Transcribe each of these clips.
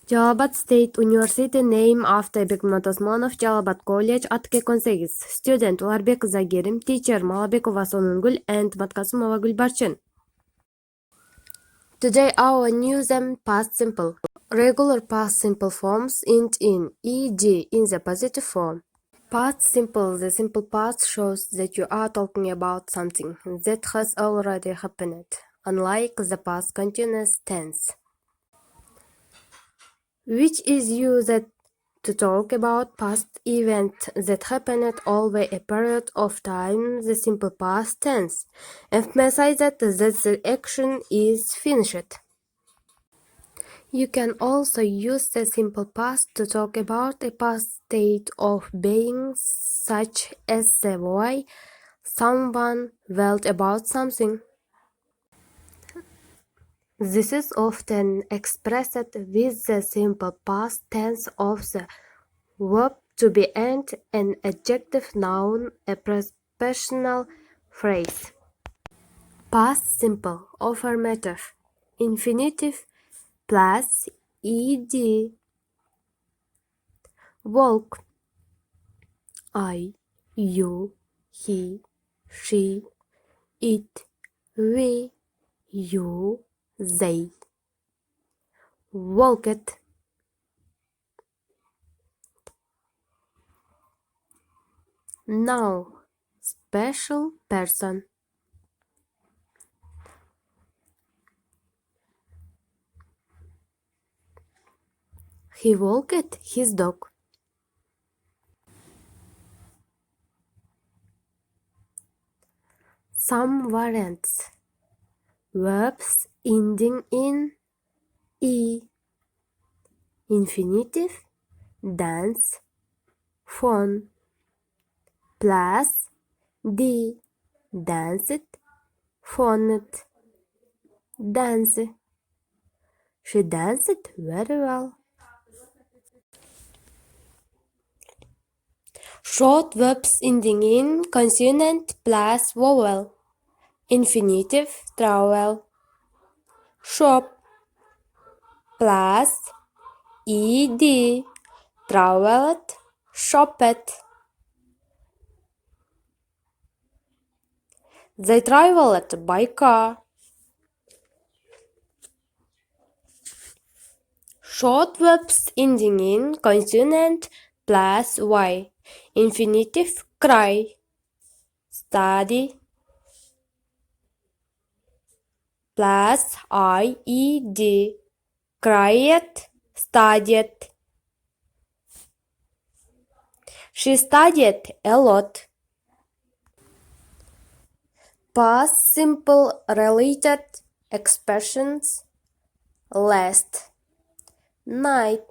Жалал-Абад State University name after Бекмамат Осмонов, Жалал-Абад College, атке 18. Student Уларбек Айгерим, teacher Малабекова Сонунгул and Маткасымова Гүлбарчын. Today our news and past simple. Regular past simple forms int in, e.g. in the positive form. Past simple. The simple past shows that you are talking about something that has already happened, unlike the past continuous tense, which is used to talk about past event that happened over a period of time. The simple past tense emphasizes that the action is finished. You can also use the simple past to talk about a past state of being, such as the way someone felt about something. This is often expressed with the simple past tense of the verb to be and an adjective, noun, a prepositional phrase. Past simple affirmative infinitive plus ed. Walk. I, you, he, she, it, we, you, they. Walked. Now, special person. He walked his dog. Some variants. Verbs ending in e. Infinitive, dance, phone. Plus d. Danced, phoned, dance. She danced very well. Short verbs ending in consonant plus vowel. Infinitive, travel. Shop plus ed. Traveled, shopped. They traveled by car. Short verbs ending in consonant plus y. Infinitive, cry. Study plus ied. Cried, studied. She studied a lot. Past simple related expressions. Last night,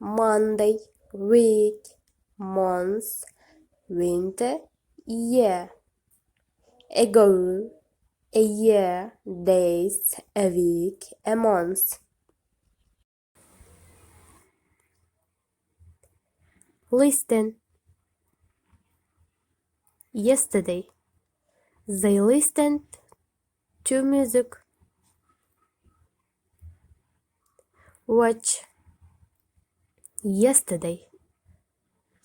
Monday, week, month, winter, year. Ago, a year, days, a week, a month. Listen. Yesterday, they listened to music. Watch. Yesterday,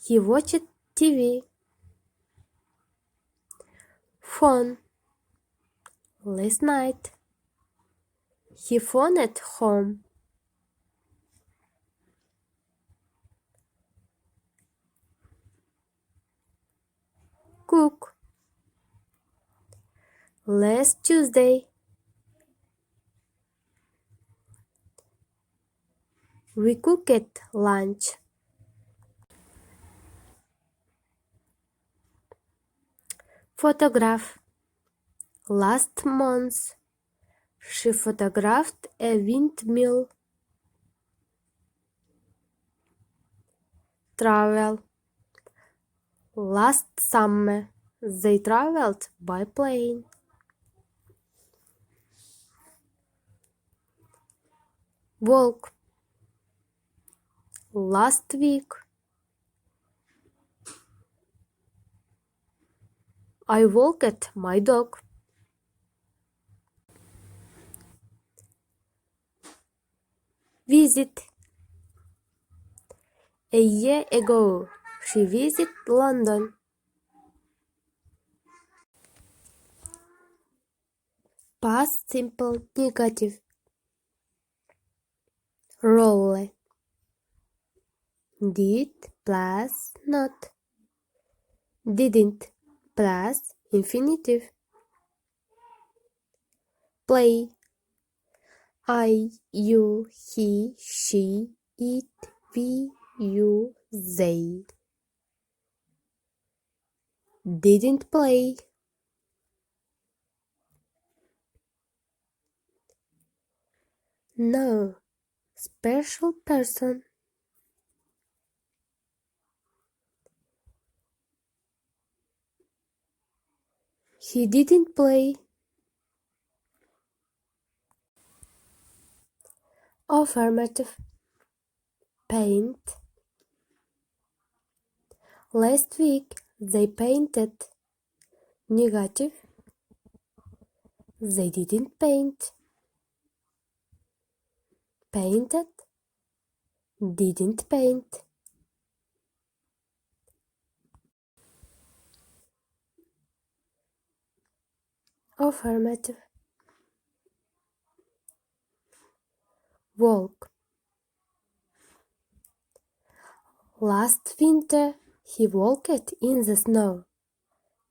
he watched TV. Phone. Last night, he phoned home. Cook. Last Tuesday, we cooked lunch. Photograph. Last month, she photographed a windmill. Travel. Last summer, they traveled by plane. Walk. Last week, I walked my dog. Visit. A year ago, she visited London. Past simple negative. Role. Did plus not. Didn't plus infinitive. Play. I, you, he, she, it, we, you, they. Didn't play. No. Special person. He didn't play. Affirmative. Paint. Last week they painted. Negative. They didn't paint. Painted. Didn't paint. Affirmative. Walk. Last winter he walked in the snow.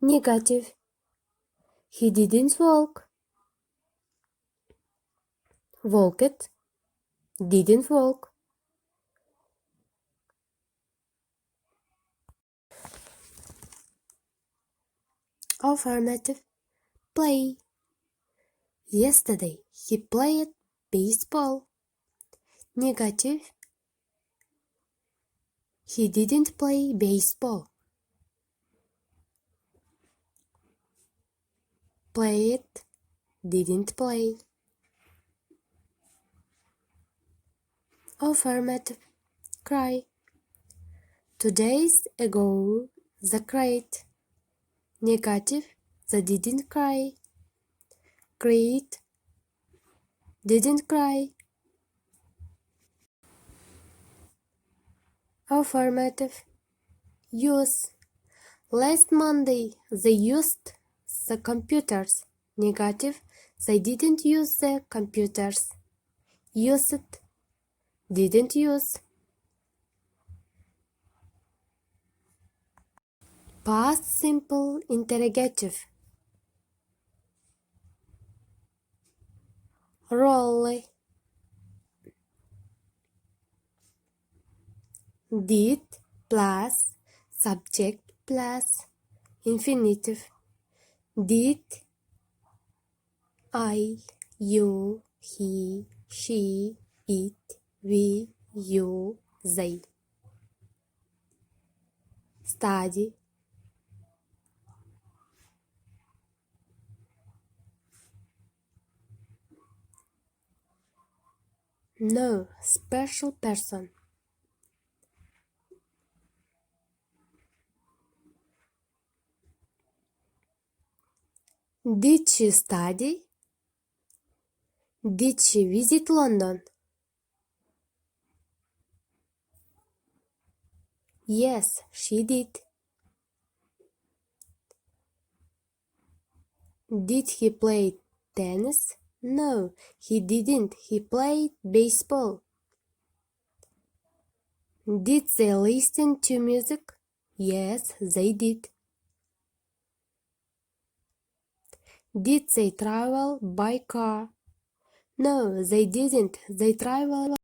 Negative. He didn't walk. Walked. Didn't walk. Affirmative. Play. Yesterday he played baseball. Negative. He didn't play baseball. Played. Didn't play. Affirmative. Cry. 2 days ago they cried. Negative. They didn't cry. Cried. Didn't cry. Affirmative. Use. Last Monday they used the computers. Negative. They didn't use the computers. Used. Didn't use. Past simple interrogative. Role. Did plus subject plus infinitive. Did I, you, he, she, it, we, you, they. Study. No. Special person. Did she study? Did she visit London? Yes, she did. Did he play tennis? No, he didn't. He played baseball. Did they listen to music? Yes, they did. Did they travel by car? No, they didn't. They traveled